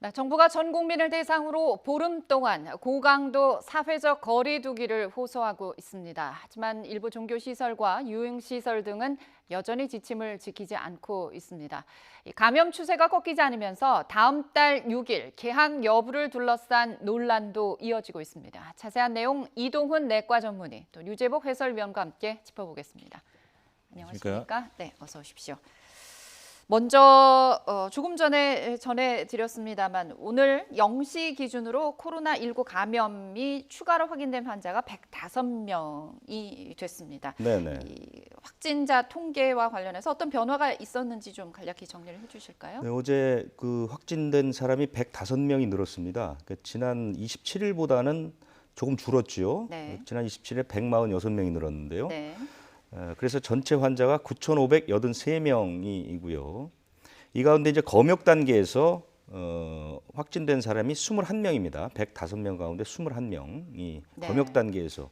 네, 정부가 전 국민을 대상으로 보름 동안 고강도 사회적 거리 두기를 호소하고 있습니다. 하지만 일부 종교시설과 유흥시설 등은 여전히 지침을 지키지 않고 있습니다. 감염 추세가 꺾이지 않으면서 다음 달 6일 개학 여부를 둘러싼 논란도 이어지고 있습니다. 자세한 내용 이동훈 내과 전문의 또 류재복 해설위원과 함께 짚어보겠습니다. 안녕하십니까? 네, 어서 오십시오. 먼저 조금 전에 전해드렸습니다만 오늘 0시 기준으로 코로나19 감염이 추가로 확인된 환자가 105명이 됐습니다. 네네. 이 확진자 통계와 관련해서 어떤 변화가 있었는지 좀 간략히 정리를 해주실까요? 네, 어제 그 확진된 사람이 105명이 늘었습니다. 그러니까 지난 27일보다는 조금 줄었지요. 네. 지난 27일에 146명이 늘었는데요. 네. 그래서 전체 환자가 9,583명이고요. 이 가운데 이제 검역 단계에서 확진된 사람이 21명입니다. 105명 가운데 21명이 네. 검역 단계에서.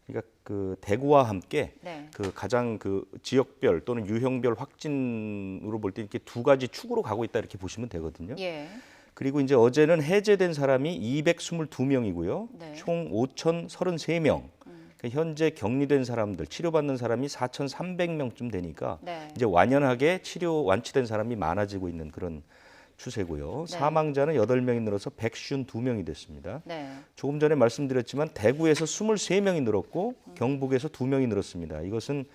그러니까 그 대구와 함께 네. 그 가장 그 지역별 또는 유형별 확진으로 볼 때 이렇게 두 가지 축으로 가고 있다 이렇게 보시면 되거든요. 예. 그리고 이제 어제는 해제된 사람이 222명이고요. 네. 총 5,033명. 그러니까 현재 격리된 사람들, 치료받는 사람이 4,300명쯤 되니까 네. 이제 완연하게 치료 완치된 사람이 많아지고 있는 그런 추세고요. 네. 사망자는 8명이 늘어서 152명이 됐습니다. 네. 조금 전에 말씀드렸지만 대구에서 23명이 늘었고 경북에서 2명이 늘었습니다. 이것은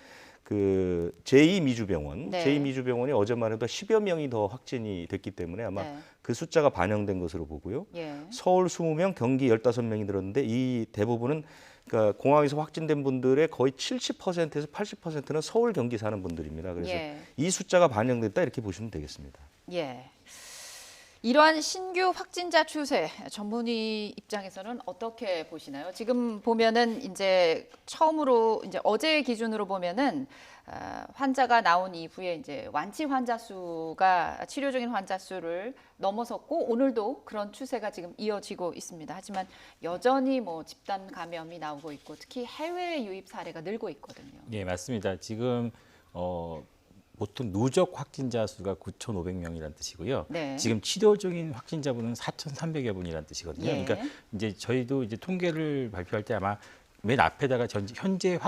그 제2미주병원, 네. 제2미주병원이 어제만 해도 10여 명이 더 확진이 됐기 때문에 아마 네. 그 숫자가 반영된 것으로 보고요. 예. 서울 20명, 경기 15명이 늘었는데 이 대부분은 그러니까 공항에서 확진된 분들의 거의 70%에서 80%는 서울, 경기 사는 분들입니다. 그래서 예. 이 숫자가 반영됐다 이렇게 보시면 되겠습니다. 예. 이러한 신규 확진자 추세 전문의 입장에서는 어떻게 보시나요? 지금 보면은 이제 처음으로 이제 어제 기준으로 보면은 환자가 나온 이후에 이제 완치 환자 수가 치료 중인 환자 수를 넘어섰고 오늘도 그런 추세가 지금 이어지고 있습니다. 하지만 여전히 뭐 집단 감염이 나오고 있고 특히 해외 유입 사례가 늘고 있거든요. 네, 맞습니다. 지금 보통 누적 확진자 수가 9,500명이라는 뜻이고요. 네. 지금 치료 중인 확진자분은 4,300여 분이라는 뜻이거든요. 예. 그러니까 이제 저희도 이제 통계를 발표할 때 아마 맨 앞에다가 현재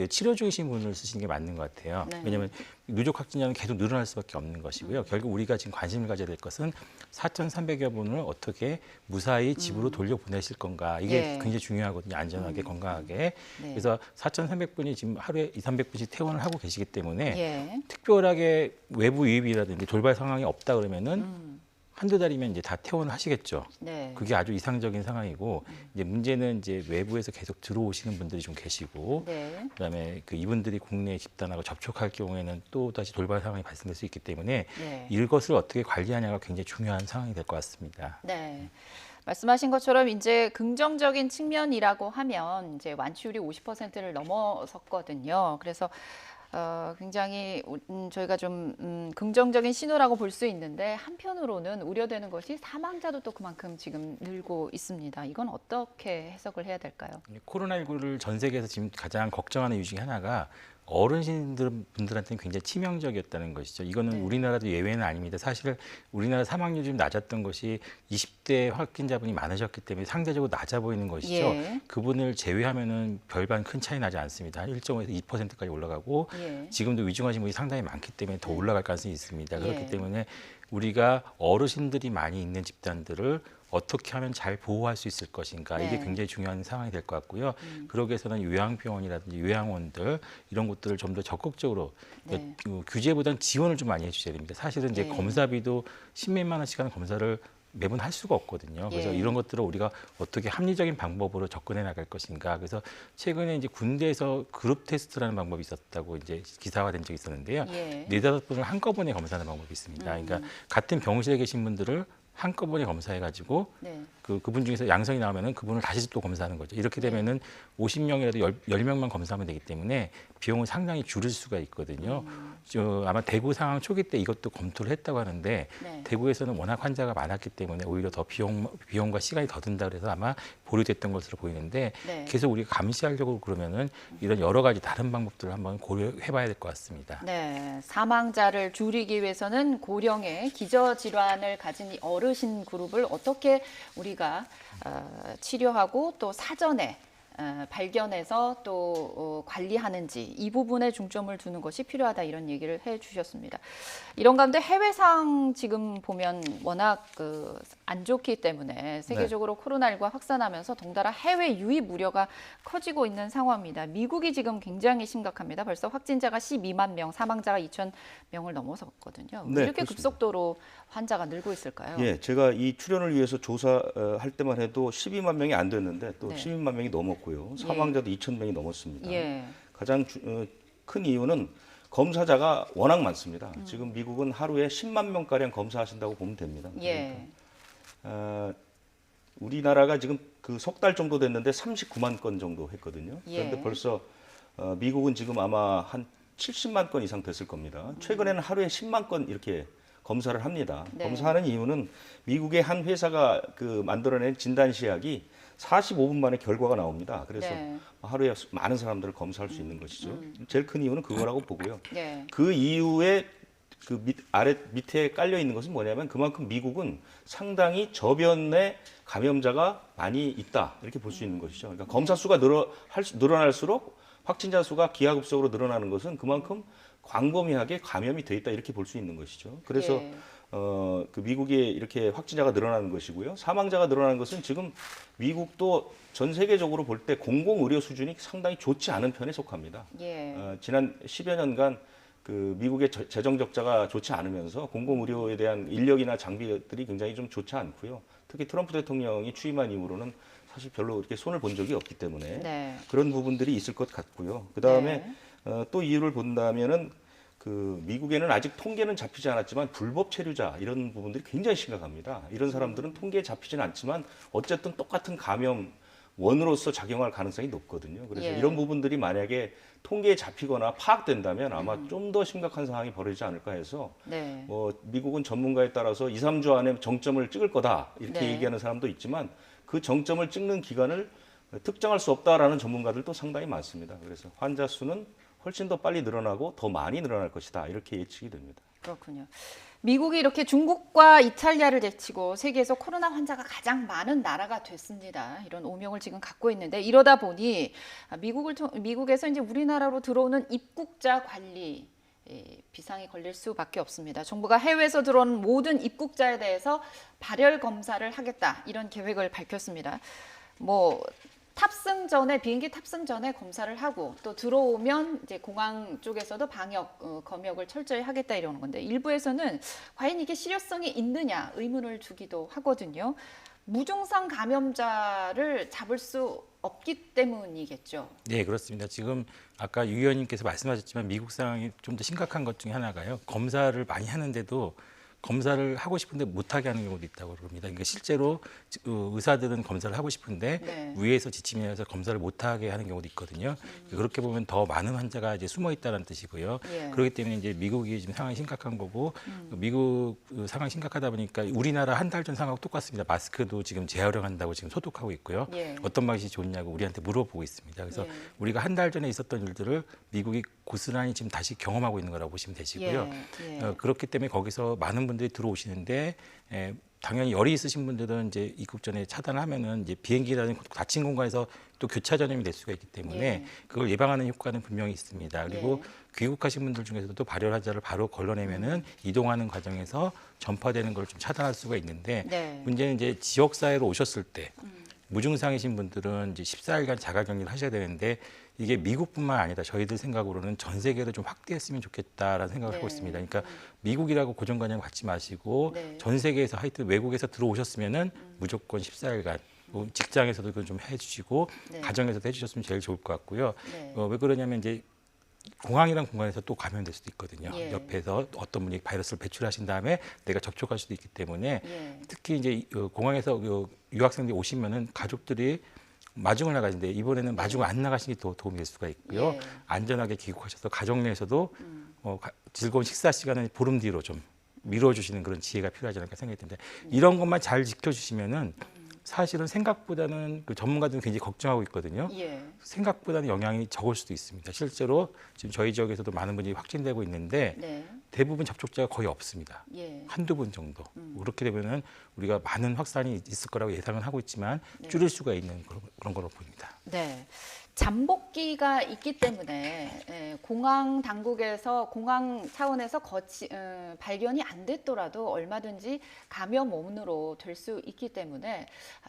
치료 중이신 분을 쓰시는 게 맞는 것 같아요. 네. 왜냐하면 누적 확진자는 계속 늘어날 수밖에 없는 것이고요. 결국 우리가 지금 관심을 가져야 될 것은 4,300여 분을 어떻게 무사히 집으로 돌려보내실 건가. 이게 예. 굉장히 중요하거든요. 안전하게, 건강하게. 네. 그래서 4,300분이 지금 하루에 200~300분씩 퇴원을 하고 계시기 때문에 예. 특별하게 외부 유입이라든지 돌발 상황이 없다 그러면은 한두 달이면 이제 다 퇴원을 하시겠죠. 네. 그게 아주 이상적인 상황이고 이제 문제는 이제 외부에서 계속 들어오시는 분들이 좀 계시고 네. 그다음에 그 이분들이 국내 집단하고 접촉할 경우에는 또 다시 돌발 상황이 발생될 수 있기 때문에 네. 이것을 어떻게 관리하냐가 굉장히 중요한 상황이 될 것 같습니다. 네. 말씀하신 것처럼 이제 긍정적인 측면이라고 하면 이제 완치율이 50%를 넘어섰거든요. 그래서 굉장히 저희가 좀 긍정적인 신호라고 볼 수 있는데 한편으로는 우려되는 것이 사망자도 또 그만큼 지금 늘고 있습니다. 이건 어떻게 해석을 해야 될까요? 코로나19를 전 세계에서 지금 가장 걱정하는 이유 중에 하나가 어르신분들한테는 굉장히 치명적이었다는 것이죠. 이거는 네. 우리나라도 예외는 아닙니다. 사실 우리나라 사망률이 좀 낮았던 것이 20대 확진자분이 많으셨기 때문에 상대적으로 낮아 보이는 것이죠. 예. 그분을 제외하면은 별반 큰 차이 나지 않습니다. 한 1.5에서 2%까지 올라가고 예. 지금도 위중하신 분이 상당히 많기 때문에 더 올라갈 가능성이 있습니다. 그렇기 예. 때문에 우리가 어르신들이 많이 있는 집단들을 어떻게 하면 잘 보호할 수 있을 것인가 이게 네. 굉장히 중요한 상황이 될 것 같고요. 그러기 위해서는 요양병원이라든지 요양원들 이런 곳들을 좀 더 적극적으로 네. 규제보다는 지원을 좀 많이 해주셔야 됩니다. 사실은 이제 예. 검사비도 십몇만 원씩 하는 검사를 매번 할 수가 없거든요. 그래서 예. 이런 것들을 우리가 어떻게 합리적인 방법으로 접근해 나갈 것인가. 그래서 최근에 이제 군대에서 그룹 테스트라는 방법이 있었다고 이제 기사가 된 적이 있었는데요. 예. 4~5 분을 한꺼번에 검사하는 방법이 있습니다. 그러니까 같은 병실에 계신 분들을 한꺼번에 검사해가지고 네. 그분 중에서 양성이 나오면은 그분을 다시 또 검사하는 거죠. 이렇게 되면은 50명이라도 10명만 검사하면 되기 때문에 비용을 상당히 줄일 수가 있거든요. 아마 대구 상황 초기 때 이것도 검토를 했다고 하는데 네. 대구에서는 워낙 환자가 많았기 때문에 오히려 더 비용과 시간이 더 든다 그래서 아마 보류됐던 것으로 보이는데 네. 계속 우리가 감시하려고 그러면은 이런 여러 가지 다른 방법들을 한번 고려해봐야 될 것 같습니다. 네. 사망자를 줄이기 위해서는 고령의 기저질환을 가진 이 어른 어르신 그룹을 어떻게 우리가 치료하고 또 사전에 발견해서 또 관리하는지 이 부분에 중점을 두는 것이 필요하다 이런 얘기를 해주셨습니다. 이런 가운데 해외상 지금 보면 워낙 안 좋기 때문에 세계적으로 코로나19가 확산하면서 덩달아 해외 유입 우려가 커지고 있는 상황입니다. 미국이 지금 굉장히 심각합니다. 벌써 확진자가 12만 명, 사망자가 2,000명을 넘어섰거든요. 네, 이렇게 그렇습니다. 급속도로 환자가 늘고 있을까요? 예, 제가 이 출연을 위해서 조사할 때만 해도 12만 명이 안 됐는데 또 네. 12만 명이 넘었고요. 사망자도 2,000명이 넘었습니다. 예. 가장 큰 이유는 검사자가 워낙 많습니다. 지금 미국은 하루에 10만 명가량 검사하신다고 보면 됩니다. 예. 우리나라가 지금 그 석 달 정도 됐는데 39만 건 정도 했거든요. 그런데 예. 벌써 미국은 지금 아마 한 70만 건 이상 됐을 겁니다. 최근에는 하루에 10만 건 이렇게 검사를 합니다. 네. 검사하는 이유는 미국의 한 회사가 만들어낸 진단시약이 45분 만에 결과가 나옵니다. 그래서 네. 하루에 많은 사람들을 검사할 수 있는 것이죠. 제일 큰 이유는 그거라고 보고요. 예. 그 이후에 아래 밑에 깔려 있는 것은 뭐냐면 그만큼 미국은 상당히 저변의 감염자가 많이 있다 이렇게 볼 수 있는 것이죠. 그러니까 검사 수가 늘어날수록 확진자 수가 기하급수적으로 늘어나는 것은 그만큼 광범위하게 감염이 돼 있다 이렇게 볼 수 있는 것이죠. 그래서 예. 미국에 이렇게 확진자가 늘어나는 것이고요. 사망자가 늘어나는 것은 지금 미국도 전 세계적으로 볼 때 공공의료 수준이 상당히 좋지 않은 편에 속합니다. 예. 지난 10여 년간 미국의 재정 적자가 좋지 않으면서 공공의료에 대한 인력이나 장비들이 굉장히 좀 좋지 않고요. 특히 트럼프 대통령이 취임한 이후로는 사실 별로 이렇게 손을 본 적이 없기 때문에 네. 그런 부분들이 있을 것 같고요. 그 다음에 네. 또 이유를 본다면은 미국에는 아직 통계는 잡히지 않았지만 불법 체류자 이런 부분들이 굉장히 심각합니다. 이런 사람들은 통계에 잡히지는 않지만 어쨌든 똑같은 감염 원으로서 작용할 가능성이 높거든요. 그래서 예. 이런 부분들이 만약에 통계에 잡히거나 파악된다면 아마 좀 더 심각한 상황이 벌어지지 않을까 해서 네. 미국은 전문가에 따라서 2, 3주 안에 정점을 찍을 거다 이렇게 네. 얘기하는 사람도 있지만 그 정점을 찍는 기간을 특정할 수 없다라는 전문가들도 상당히 많습니다. 그래서 환자 수는 훨씬 더 빨리 늘어나고 더 많이 늘어날 것이다 이렇게 예측이 됩니다. 그렇군요. 미국이 이렇게 중국과 이탈리아를 제치고 세계에서 코로나 환자가 가장 많은 나라가 됐습니다. 이런 오명을 지금 갖고 있는데 이러다 보니 미국에서 이제 우리나라로 들어오는 입국자 관리 비상이 걸릴 수밖에 없습니다. 정부가 해외에서 들어오는 모든 입국자에 대해서 발열 검사를 하겠다 이런 계획을 밝혔습니다. 비행기 탑승 전에 검사를 하고 또 들어오면 이제 공항 쪽에서도 방역 검역을 철저히 하겠다 이러는 건데 일부에서는 과연 이게 실효성이 있느냐 의문을 주기도 하거든요. 무증상 감염자를 잡을 수 없기 때문이겠죠. 네, 그렇습니다. 지금 아까 유 의원님께서 말씀하셨지만 미국 상황이 좀 더 심각한 것 중에 하나가요. 검사를 많이 하는데도 검사를 하고 싶은데 못하게 하는 경우도 있다고 그럽니다. 그러니까 실제로 의사들은 검사를 하고 싶은데 네. 위에서 지침에 의해서 검사를 못하게 하는 경우도 있거든요. 그렇게 보면 더 많은 환자가 이제 숨어 있다는 뜻이고요. 예. 그렇기 때문에 이제 미국이 지금 상황이 심각한 거고 미국 상황이 심각하다 보니까 우리나라 한 달 전 상황하고 똑같습니다. 마스크도 지금 재활용한다고 지금 소독하고 있고요. 예. 어떤 방식이 좋냐고 우리한테 물어보고 있습니다. 그래서 예. 우리가 한 달 전에 있었던 일들을 미국이 고스란히 지금 다시 경험하고 있는 거라고 보시면 되시고요. 예. 그렇기 때문에 거기서 많은 분들이 들어오시는데 당연히 열이 있으신 분들은 이제 입국 전에 차단하면은 이제 비행기라는 닫힌 공간에서 또 교차 전염이 될 수가 있기 때문에 예. 그걸 예방하는 효과는 분명히 있습니다. 그리고 귀국하신 분들 중에서도 발열 환자를 바로 걸러내면은 이동하는 과정에서 전파되는 걸 좀 차단할 수가 있는데 네. 문제는 이제 지역 사회로 오셨을 때 무증상이신 분들은 이제 14일간 자가격리를 하셔야 되는데 이게 미국뿐만 아니라 저희들 생각으로는 전 세계로 좀 확대했으면 좋겠다라는 생각을 하고 있습니다. 그러니까 미국이라고 고정관념 갖지 마시고 네. 전 세계에서 하여튼 외국에서 들어오셨으면은 무조건 14일간 직장에서도 그건 좀 해주시고 네. 가정에서도 해주셨으면 제일 좋을 것 같고요. 네. 왜 그러냐면 이제 공항이란 공간에서 또 감염될 수도 있거든요. 예. 옆에서 어떤 분이 바이러스를 배출하신 다음에 내가 접촉할 수도 있기 때문에 예. 특히 이제 공항에서 유학생들이 오시면은 가족들이 마중을 나가시는데 이번에는 마중을 안 나가시는 게 더 도움이 될 수가 있고요. 예. 안전하게 귀국하셔서 가정 내에서도 즐거운 식사 시간을 보름 뒤로 좀 미뤄주시는 그런 지혜가 필요하지 않을까 생각이 듭니다. 이런 것만 잘 지켜주시면은 사실은 생각보다는 그 전문가들은 굉장히 걱정하고 있거든요. 예. 생각보다는 영향이 적을 수도 있습니다. 실제로 지금 저희 지역에서도 많은 분이 확진되고 있는데 네. 대부분 접촉자가 거의 없습니다. 예. 한두 분 정도. 그렇게 되면은 우리가 많은 확산이 있을 거라고 예상은 하고 있지만 네. 줄일 수가 있는 그런 거로 보입니다. 네. 잠복기가 있기 때문에 공항 당국에서 공항 차원에서 발견이 안 됐더라도 얼마든지 감염 원인으로 될 수 있기 때문에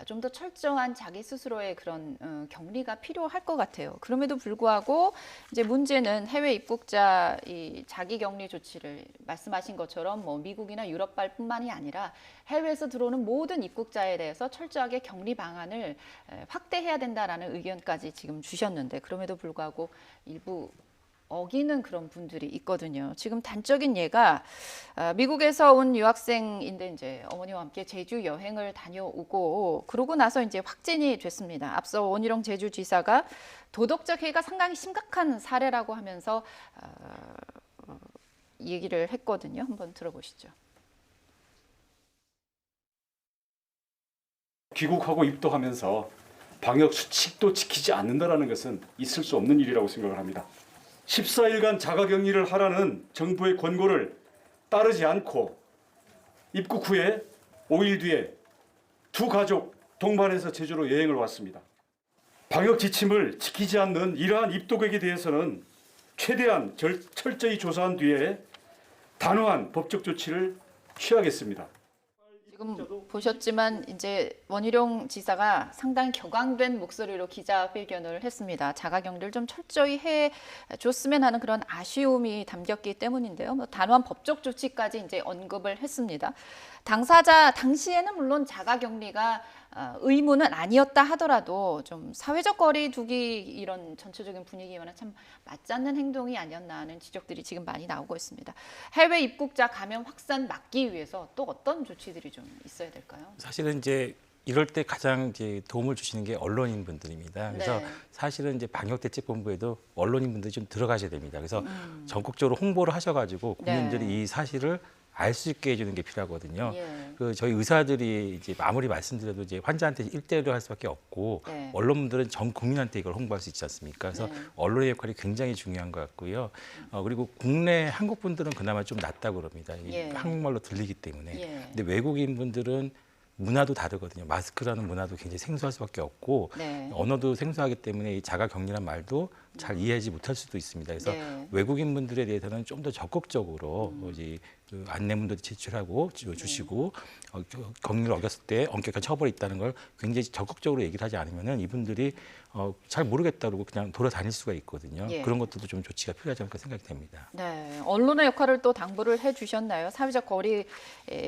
좀 더 철저한 자기 스스로의 그런 격리가 필요할 것 같아요. 그럼에도 불구하고 이제 문제는 해외 입국자 이 자기 격리 조치를 말씀하신 것처럼 뭐 미국이나 유럽발뿐만이 아니라 해외에서 들어오는 모든 입국자에 대해서 철저하게 격리 방안을 확대해야 된다라는 의견까지 지금 주셨는데 그럼에도 불구하고 일부 어기는 그런 분들이 있거든요. 지금 단적인 예가 미국에서 온 유학생인데 이제 어머니와 함께 제주 여행을 다녀오고 그러고 나서 이제 확진이 됐습니다. 앞서 원희룡 제주지사가 도덕적 해이가 상당히 심각한 사례라고 하면서 얘기를 했거든요. 한번 들어보시죠. 귀국하고 입도하면서 방역 수칙도 지키지 않는다는 것은 있을 수 없는 일이라고 생각을 합니다. 14일간 자가격리를 하라는 정부의 권고를 따르지 않고 입국 후에 5일 뒤에 두 가족 동반해서 제주로 여행을 왔습니다. 방역 지침을 지키지 않는 이러한 입국객에 대해서는 최대한 철저히 조사한 뒤에 단호한 법적 조치를 취하겠습니다. 지금 보셨지만 이제 원희룡 지사가 상당히 격앙된 목소리로 기자회견을 했습니다. 자가격리를 좀 철저히 해줬으면 하는 그런 아쉬움이 담겼기 때문인데요. 뭐 단호한 법적 조치까지 이제 언급을 했습니다. 당사자 당시에는 물론 자가격리가 의무는 아니었다 하더라도 좀 사회적 거리 두기 이런 전체적인 분위기와는 참 맞지 않는 행동이 아니었나 하는 지적들이 지금 많이 나오고 있습니다. 해외 입국자 감염 확산 막기 위해서 또 어떤 조치들이 좀 있어야 될까요? 사실은 이제 이럴 때 가장 이제 도움을 주시는 게 언론인 분들입니다. 그래서 네. 사실은 이제 방역대책본부에도 언론인 분들이 좀 들어가셔야 됩니다. 그래서 전국적으로 홍보를 하셔가지고 국민들이 네. 이 사실을 알 수 있게 해주는 게 필요하거든요. 예. 그 저희 의사들이 이제 아무리 말씀드려도 이제 환자한테 1대1로 할 수밖에 없고 네. 언론분들은 전 국민한테 이걸 홍보할 수 있지 않습니까? 그래서 네. 언론의 역할이 굉장히 중요한 것 같고요. 그리고 국내 한국 분들은 그나마 좀 낫다고 그럽니다. 이 예. 한국말로 들리기 때문에. 예. 근데 외국인 분들은 문화도 다르거든요. 마스크라는 문화도 굉장히 생소할 수밖에 없고 네. 언어도 생소하기 때문에 이 자가격리란 말도 잘 이해하지 못할 수도 있습니다. 그래서 네. 외국인 분들에 대해서는 좀 더 적극적으로 이제 그 안내문도 제출하고 주시고 격리를 어겼을 때 엄격한 처벌이 있다는 걸 굉장히 적극적으로 얘기를 하지 않으면은 이분들이 잘 모르겠다 그러고 그냥 돌아다닐 수가 있거든요. 예. 그런 것들도 좀 조치가 필요하지 않을까 생각이 됩니다. 네, 언론의 역할을 또 당부를 해주셨나요? 사회적 거리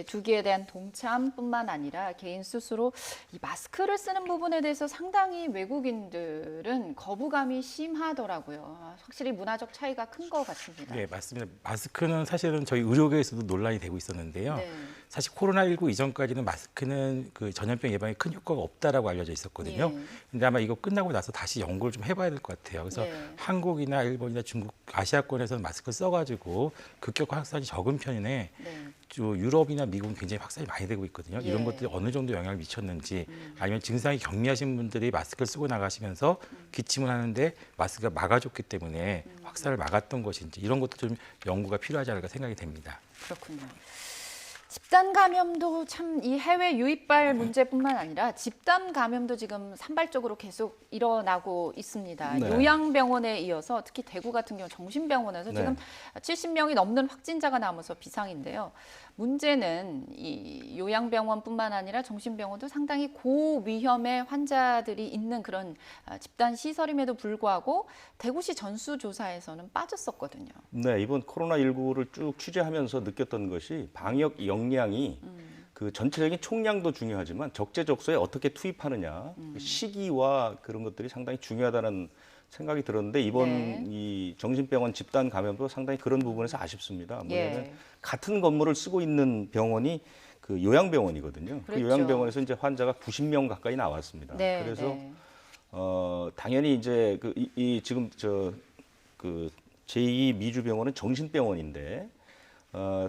두기에 대한 동참뿐만 아니라 개인 스스로 이 마스크를 쓰는 부분에 대해서 상당히 외국인들은 거부감이 심하더라고요. 확실히 문화적 차이가 큰 것 같습니다. 네, 맞습니다. 마스크는 사실은 저희 의료계에서도 논란이 되고 있었는데요. 네. 사실 코로나19 이전까지는 마스크는 그 전염병 예방에 큰 효과가 없다라고 알려져 있었거든요. 예. 근데 아마 이거 끝나고 나서 다시 연구를 좀 해봐야 될 것 같아요. 그래서 네. 한국이나 일본이나 중국, 아시아권에서는 마스크를 써가지고 급격 확산이 적은 편이네. 네. 유럽이나 미국은 굉장히 확산이 많이 되고 있거든요. 예. 이런 것들이 어느 정도 영향을 미쳤는지 아니면 증상이 경미하신 분들이 마스크를 쓰고 나가시면서 기침을 하는데 마스크가 막아줬기 때문에 확산을 막았던 것인지 이런 것도 좀 연구가 필요하지 않을까 생각이 됩니다. 그렇군요. 집단 감염도 참 이 해외 유입발 문제뿐만 아니라 집단 감염도 지금 산발적으로 계속 일어나고 있습니다. 네. 요양병원에 이어서 특히 대구 같은 경우 정신병원에서 네. 지금 70명이 넘는 확진자가 나오면서 비상인데요. 문제는 이 요양병원뿐만 아니라 정신병원도 상당히 고위험의 환자들이 있는 그런 집단 시설임에도 불구하고 대구시 전수조사에서는 빠졌었거든요. 네, 이번 코로나19를 쭉 취재하면서 느꼈던 것이 방역 역량이 그 전체적인 총량도 중요하지만 적재적소에 어떻게 투입하느냐, 그 시기와 그런 것들이 상당히 중요하다는 생각이 들었는데 이번 네. 이 정신병원 집단 감염도 상당히 그런 부분에서 아쉽습니다. 뭐냐면 예. 같은 건물을 쓰고 있는 병원이 그 요양병원이거든요. 그 그랬죠. 요양병원에서 이제 환자가 90명 가까이 나왔습니다. 네, 그래서 네. 당연히 이제 지금 그 제2 미주병원은 정신병원인데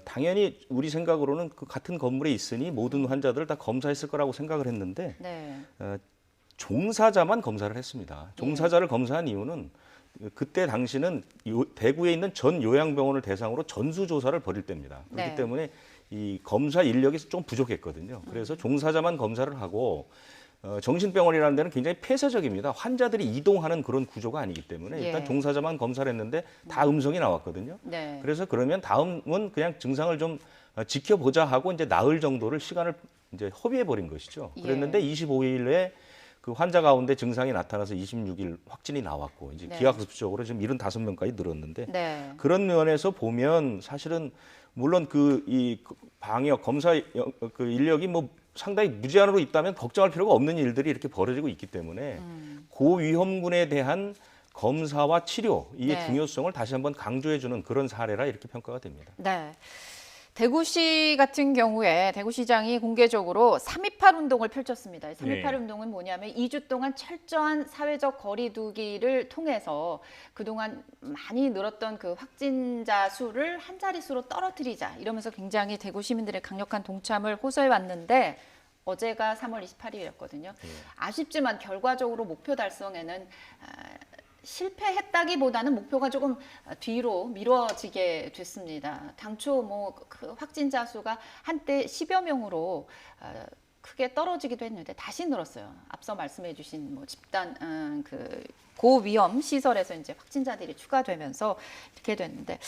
당연히 우리 생각으로는 그 같은 건물에 있으니 모든 환자들을 다 검사했을 거라고 생각을 했는데 네. 종사자만 검사를 했습니다. 종사자를 검사한 이유는 그때 당시는 대구에 있는 전 요양병원을 대상으로 전수조사를 벌일 때입니다. 그렇기 네. 때문에 이 검사 인력이 좀 부족했거든요. 그래서 종사자만 검사를 하고 정신병원이라는 데는 굉장히 폐쇄적입니다. 환자들이 이동하는 그런 구조가 아니기 때문에 일단 예. 종사자만 검사를 했는데 다 음성이 나왔거든요. 네. 그래서 그러면 다음은 그냥 증상을 좀 지켜보자 하고 이제 나을 정도를 시간을 이제 허비해 버린 것이죠. 예. 그랬는데 25일에 그 환자 가운데 증상이 나타나서 26일 확진이 나왔고 이제 네. 기하급수적으로 지금 75명까지 늘었는데 네. 그런 면에서 보면 사실은 물론 이 방역 검사 그 인력이 뭐 상당히 무제한으로 있다면 걱정할 필요가 없는 일들이 이렇게 벌어지고 있기 때문에 고위험군에 대한 검사와 치료 이의 네. 중요성을 다시 한번 강조해주는 그런 사례라 이렇게 평가가 됩니다. 네. 대구시 같은 경우에 대구시장이 공개적으로 3.28 운동을 펼쳤습니다. 3.28 네. 운동은 뭐냐면 2주 동안 철저한 사회적 거리두기를 통해서 그동안 많이 늘었던 그 확진자 수를 한 자릿수로 떨어뜨리자 이러면서 굉장히 대구 시민들의 강력한 동참을 호소해 왔는데 어제가 3월 28일이었거든요. 아쉽지만 결과적으로 목표 달성에는 실패했다기보다는 목표가 조금 뒤로 미뤄지게 됐습니다. 당초 뭐 그 확진자 수가 한때 10여 명으로 크게 떨어지기도 했는데 다시 늘었어요. 앞서 말씀해주신 뭐 집단 그 고위험 시설에서 이제 확진자들이 추가되면서 이렇게 됐는데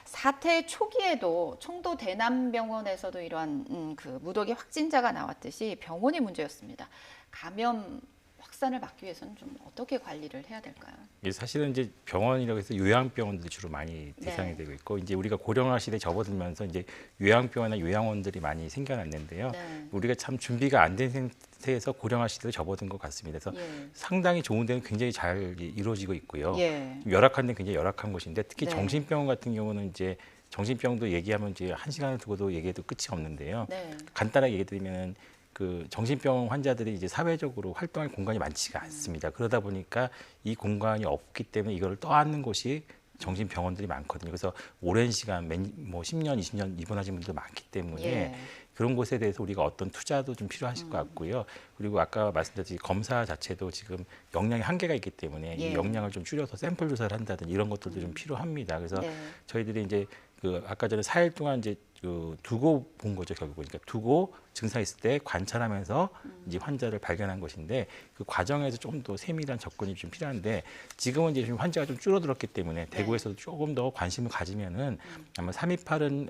사태 초기에도 청도 대남병원에서도 이러한 그 무더기 확진자가 나왔듯이 병원이 문제였습니다. 감염 확산을 막기 위해서는 좀 어떻게 관리를 해야 될까요? 이게 사실은 이제 병원이라고 해서 요양병원들이 주로 많이 대상이 네. 되고 있고 이제 우리가 고령화 시대에 접어들면서 이제 요양병원이나 요양원들이 많이 생겨났는데요. 네. 우리가 참 준비가 안 된 상태에서 고령화 시대에 접어든 것 같습니다. 그래서 예. 상당히 좋은 데는 굉장히 잘 이루어지고 있고요. 예. 열악한 데는 굉장히 열악한 곳인데 특히 네. 정신병원 같은 경우는 이제 정신병도 얘기하면 이제 한 시간을 두고도 얘기해도 끝이 없는데요. 네. 간단하게 얘기 드리면 그 정신병 환자들이 이제 사회적으로 활동할 공간이 많지가 않습니다. 그러다 보니까 이 공간이 없기 때문에 이거를 떠안는 곳이 정신병원들이 많거든요. 그래서 오랜 시간 뭐 10년, 20년 입원하신 분들 많기 때문에 예. 그런 곳에 대해서 우리가 어떤 투자도 좀 필요하실 것 같고요. 그리고 아까 말씀드렸듯이 검사 자체도 지금 역량이 한계가 있기 때문에 예. 이 역량을 좀 줄여서 샘플 조사를 한다든지 이런 것들도 좀 필요합니다. 그래서 네. 저희들이 이제 그 아까 전에 4일 동안 이제 그 두고 본 거죠 결국. 그러니까 두고 증상 있을 때 관찰하면서 이제 환자를 발견한 것인데 그 과정에서 좀 더 세밀한 접근이 좀 필요한데 지금은 이제 좀 환자가 좀 줄어들었기 때문에 대구에서도 조금 더 관심을 가지면은 아마 3.28은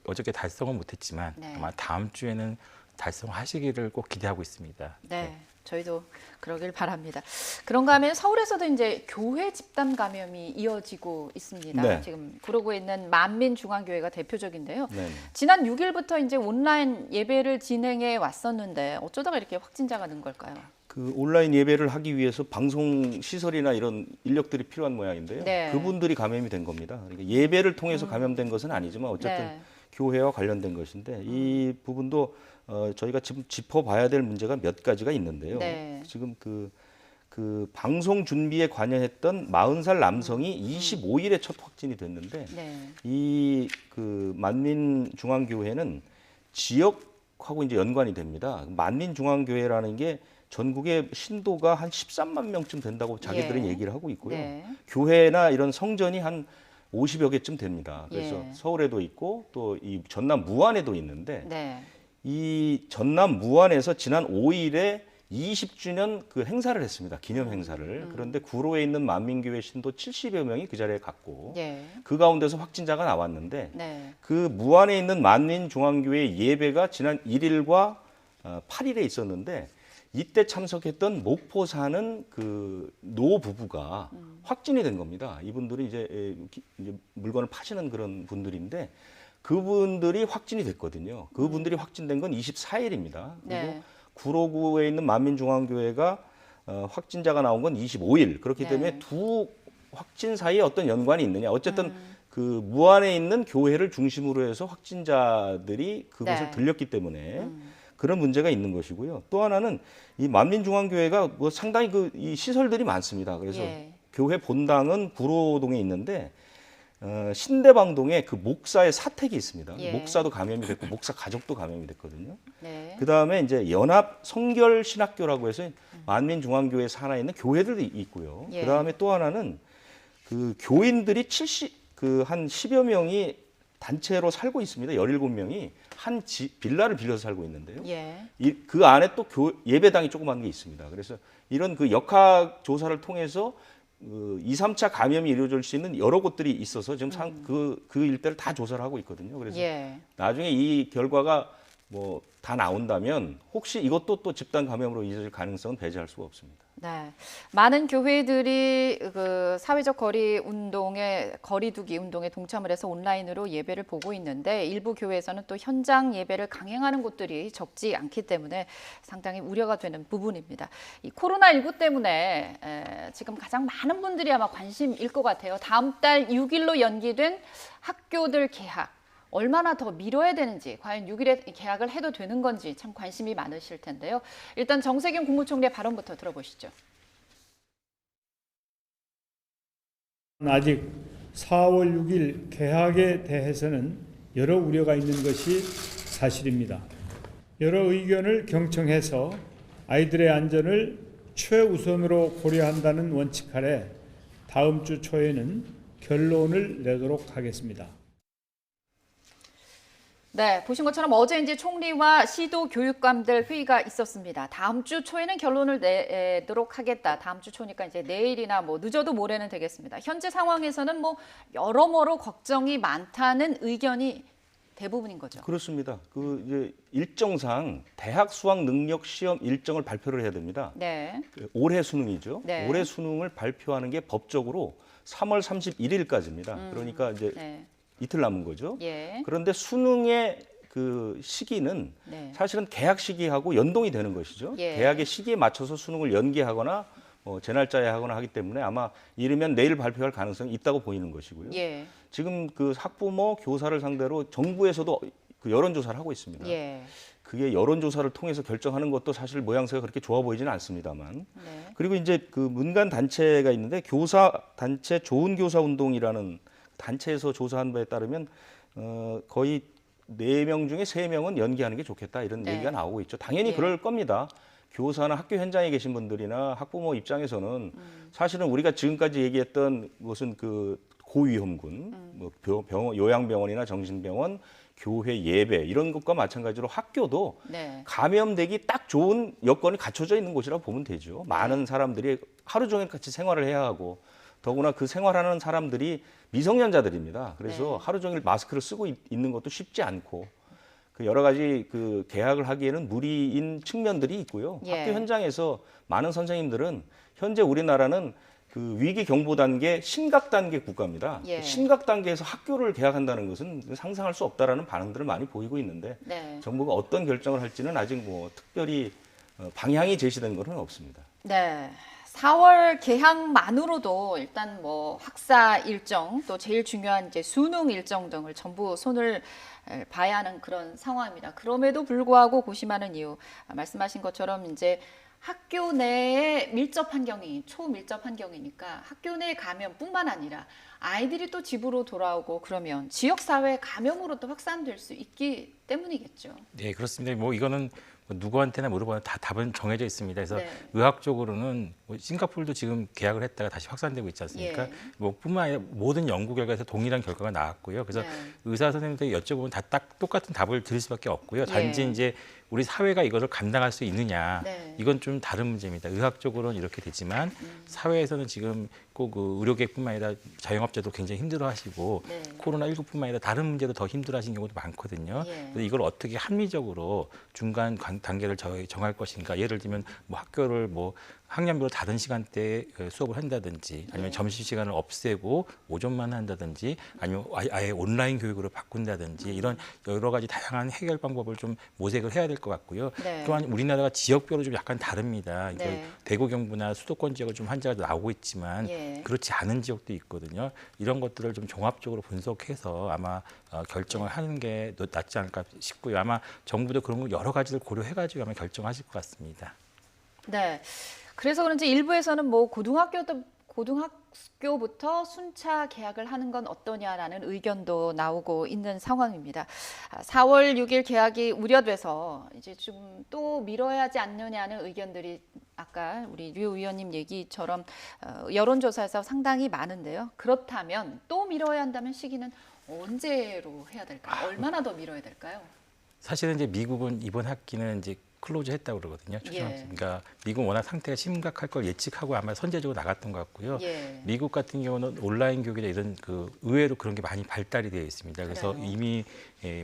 어저께 달성은 못했지만 네. 아마 다음 주에는 달성하시기를 꼭 기대하고 있습니다. 네. 저희도 그러길 바랍니다. 그런가 하면 서울에서도 이제 교회 집단 감염이 이어지고 있습니다. 네. 지금 구로구에 있는 만민중앙교회가 대표적인데요. 네. 지난 6일부터 이제 온라인 예배를 진행해 왔었는데 어쩌다가 이렇게 확진자가 는 걸까요? 그 온라인 예배를 하기 위해서 방송 시설이나 이런 인력들이 필요한 모양인데요. 네. 그분들이 감염이 된 겁니다. 그러니까 예배를 통해서 감염된 것은 아니지만 어쨌든 네. 교회와 관련된 것인데 이 부분도 저희가 지금 짚어봐야 될 문제가 몇 가지가 있는데요. 네. 지금 그 방송 준비에 관여했던 40살 남성이 25일에 첫 확진이 됐는데 네. 이 그 만민중앙교회는 지역하고 이제 연관이 됩니다. 만민중앙교회라는 게 전국의 신도가 한 13만 명쯤 된다고 자기들은 예. 얘기를 하고 있고요. 네. 교회나 이런 성전이 한 50여 개쯤 됩니다. 그래서 예. 서울에도 있고 또 이 전남 무안에도 있는데 네. 이 전남 무안에서 지난 5일에 20주년 그 행사를 했습니다. 기념 행사를. 그런데 구로에 있는 만민교회 신도 70여 명이 그 자리에 갔고 예. 그 가운데서 확진자가 나왔는데 네. 그 무안에 있는 만민중앙교회 예배가 지난 1일과 8일에 있었는데 이때 참석했던 목포 사는 그 노 부부가 확진이 된 겁니다. 이분들이 이제 물건을 파시는 그런 분들인데 그분들이 확진이 됐거든요. 그분들이 확진된 건 24일입니다. 그리고 네. 구로구에 있는 만민중앙교회가 확진자가 나온 건 25일. 그렇기 네. 때문에 두 확진 사이에 어떤 연관이 있느냐. 어쨌든 그 무안에 있는 교회를 중심으로 해서 확진자들이 그곳을 네. 들렸기 때문에 그런 문제가 있는 것이고요. 또 하나는 이 만민중앙교회가 뭐 상당히 이 시설들이 많습니다. 그래서 예. 교회 본당은 구로동에 있는데 신대방동에 그 목사의 사택이 있습니다. 예. 목사도 감염이 됐고 목사 가족도 감염이 됐거든요. 네. 그 다음에 이제 연합 성결 신학교라고 해서 만민중앙교회 산하에 있는 교회들도 있고요. 예. 그 다음에 또 하나는 그 교인들이 한 10여 명이 단체로 살고 있습니다. 17명이 한 빌라를 빌려서 살고 있는데요. 예. 그 안에 또 예배당이 조그만 게 있습니다. 그래서 이런 그 역학 조사를 통해서 2, 3차 감염이 이루어질 수 있는 여러 곳들이 있어서 지금 그 일대를 다 조사를 하고 있거든요. 그래서 예. 나중에 이 결과가 뭐 다 나온다면 혹시 이것도 또 집단 감염으로 이어질 가능성은 배제할 수가 없습니다. 네, 많은 교회들이 그 사회적 거리두기 운동에 동참을 해서 온라인으로 예배를 보고 있는데 일부 교회에서는 또 현장 예배를 강행하는 곳들이 적지 않기 때문에 상당히 우려가 되는 부분입니다. 이 코로나19 때문에 지금 가장 많은 분들이 아마 관심일 것 같아요. 다음 달 6일로 연기된 학교들 개학. 얼마나 더 미뤄야 되는지, 과연 6일에 개학을 해도 되는 건지 참 관심이 많으실 텐데요. 일단 정세균 국무총리의 발언부터 들어보시죠. 아직 4월 6일 개학에 대해서는 여러 우려가 있는 것이 사실입니다. 여러 의견을 경청해서 아이들의 안전을 최우선으로 고려한다는 원칙 아래 다음 주 초에는 결론을 내도록 하겠습니다. 네, 보신 것처럼 어제 이제 총리와 시도 교육감들 회의가 있었습니다. 다음 주 초에는 결론을 내도록 하겠다. 다음 주 초니까 이제 내일이나 뭐 늦어도 모레는 되겠습니다. 현재 상황에서는 뭐 여러모로 걱정이 많다는 의견이 대부분인 거죠. 그렇습니다. 그 이제 일정상 대학 수학 능력 시험 일정을 발표를 해야 됩니다. 네. 올해 수능이죠. 네. 올해 수능을 발표하는 게 법적으로 3월 31일까지입니다. 그러니까 이제 네. 이틀 남은 거죠. 예. 그런데 수능의 그 시기는 네. 사실은 개학 시기하고 연동이 되는 것이죠. 예. 개학의 시기에 맞춰서 수능을 연기하거나 재날짜에 하거나 하기 때문에 아마 이르면 내일 발표할 가능성이 있다고 보이는 것이고요. 예. 지금 그 학부모, 교사를 상대로 정부에서도 그 여론조사를 하고 있습니다. 예. 그게 여론조사를 통해서 결정하는 것도 사실 모양새가 그렇게 좋아 보이지는 않습니다만. 네. 그리고 이제 그 민간 단체가 있는데 교사 단체 좋은 교사 운동이라는 단체에서 조사한 바에 따르면 거의 4명 중에 3명은 연기하는 게 좋겠다 이런 네. 얘기가 나오고 있죠. 당연히 예. 그럴 겁니다. 교사나 학교 현장에 계신 분들이나 학부모 입장에서는 사실은 우리가 지금까지 얘기했던 것은 그 고위험군, 뭐 요양병원이나 정신병원, 교회 예배 이런 것과 마찬가지로 학교도 네. 감염되기 딱 좋은 여건이 갖춰져 있는 곳이라고 보면 되죠. 많은 사람들이 하루 종일 같이 생활을 해야 하고 더구나 그 생활하는 사람들이 미성년자들입니다. 그래서 네. 하루 종일 마스크를 쓰고 있는 것도 쉽지 않고 그 여러 가지 그 개학을 하기에는 무리인 측면들이 있고요. 예. 학교 현장에서 많은 선생님들은 현재 우리나라는 그 위기 경보 단계 심각 단계 국가입니다. 예. 심각 단계에서 학교를 개학한다는 것은 상상할 수 없다라는 반응들을 많이 보이고 있는데 네. 정부가 어떤 결정을 할지는 아직 뭐 특별히 방향이 제시된 것은 없습니다. 네. 4월 개학만으로도 일단 뭐 학사 일정 또 제일 중요한 이제 수능 일정 등을 전부 손을 봐야 하는 그런 상황입니다. 그럼에도 불구하고 고심하는 이유 말씀하신 것처럼 이제 학교 내의 밀접 환경이 초밀접 환경이니까 학교 내 감염뿐만 아니라 아이들이 또 집으로 돌아오고 그러면 지역사회 감염으로 또 확산될 수 있기 때문이겠죠. 네, 그렇습니다. 뭐 이거는 누구한테나 물어보면 다 답은 정해져 있습니다. 그래서 네. 의학적으로는 뭐 싱가포르도 지금 계약을 했다가 다시 확산되고 있지 않습니까? 예. 뭐 뿐만 아니라 모든 연구 결과에서 동일한 결과가 나왔고요. 그래서 네. 의사 선생님들이 여쭤보면 다 딱 똑같은 답을 드릴 수밖에 없고요. 단지 예. 이제 우리 사회가 이것을 감당할 수 있느냐, 네. 이건 좀 다른 문제입니다. 의학적으로는 이렇게 되지만 사회에서는 지금 꼭 그 의료계뿐만 아니라 자영업자도 굉장히 힘들어하시고 네. 코로나19뿐만 아니라 다른 문제도 더 힘들어하시는 경우도 많거든요. 예. 그래서 이걸 어떻게 합리적으로 중간 단계를 정할 것인가? 예를 들면 뭐 학교를 뭐 학년별로 다른 시간대에 수업을 한다든지 아니면 네. 점심시간을 없애고 오전만 한다든지 아니면 아예 온라인 교육으로 바꾼다든지 이런 여러 가지 다양한 해결 방법을 좀 모색을 해야 될 것 같고요. 네. 또한 우리나라가 지역별로 좀 약간 다릅니다. 그러니까 네. 대구 경부나 수도권 지역은 좀 환자가 나오고 있지만 예. 그렇지 않은 지역도 있거든요. 이런 것들을 좀 종합적으로 분석해서 아마 결정을 하는 게 낫지 않을까 싶고요. 아마 정부도 그런 거 여러 가지를 고려해가지고 아마 결정하실 것 같습니다. 네. 그래서 그런지 일부에서는 뭐 고등학교부터 순차 개학을 하는 건 어떠냐라는 의견도 나오고 있는 상황입니다. 4월 6일 개학이 우려돼서 이제 좀 또 미뤄야 하지 않느냐는 의견들이 아까 우리 류 의원님 얘기처럼 여론조사에서 상당히 많은데요. 그렇다면 또 미뤄야 한다면 시기는 언제로 해야 될까요? 얼마나 더 미뤄야 될까요? 사실은 이제 미국은 이번 학기는 이제 클로즈 했다고 그러거든요. 그러니까 미국은 워낙 상태가 심각할 걸 예측하고 아마 선제적으로 나갔던 것 같고요. 예. 미국 같은 경우는 온라인 교육이나 이런 의외로 그런 게 많이 발달이 되어 있습니다. 그래서 그래요? 이미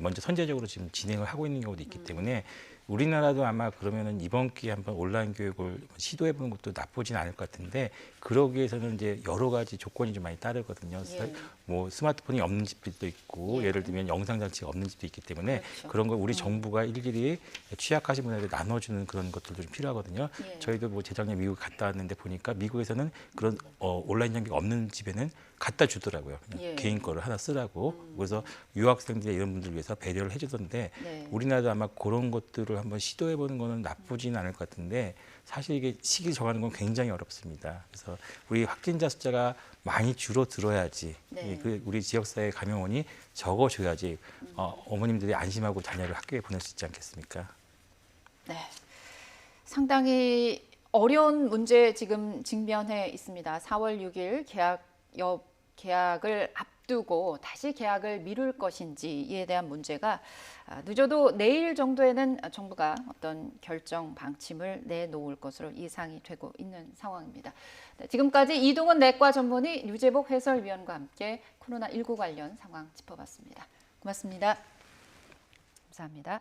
먼저 선제적으로 지금 진행을 하고 있는 경우도 있기 때문에 우리나라도 아마 그러면은 이번 기회에 한번 온라인 교육을 시도해 보는 것도 나쁘진 않을 것 같은데 그러기 위해서는 이제 여러 가지 조건이 좀 많이 따르거든요. 예. 뭐 스마트폰이 없는 집도 있고 예. 예를 들면 영상 장치가 없는 집도 있기 때문에 그렇죠. 그런 걸 우리 정부가 일일이 취약하신 분들에게 나눠주는 그런 것들도 좀 필요하거든요. 예. 저희도 뭐 재작년 미국 갔다 왔는데 보니까 미국에서는 그런 온라인 장비가 없는 집에는 갖다 주더라고요. 그냥 예. 개인 거를 하나 쓰라고. 그래서 유학생들 이런 분들 위해서 배려를 해주던데 네. 우리나라도 아마 그런 것들을 한번 시도해 보는 거는 나쁘지는 않을 것 같은데 사실 이게 시기 정하는 건 굉장히 어렵습니다. 그래서 우리 확진자 숫자가 많이 줄어들어야지 네. 우리 지역사회 감염원이 적어줘야지 어머님들이 안심하고 자녀를 학교에 보낼 수 있지 않겠습니까? 네. 상당히 어려운 문제 지금 직면해 있습니다. 4월 6일 개학을 앞두고 다시 개학을 미룰 것인지에 대한 문제가 늦어도 내일 정도에는 정부가 어떤 결정 방침을 내놓을 것으로 예상이 되고 있는 상황입니다. 네, 지금까지 이동훈 내과 전문의 류재복 해설위원과 함께 코로나19 관련 상황 짚어봤습니다. 고맙습니다. 감사합니다.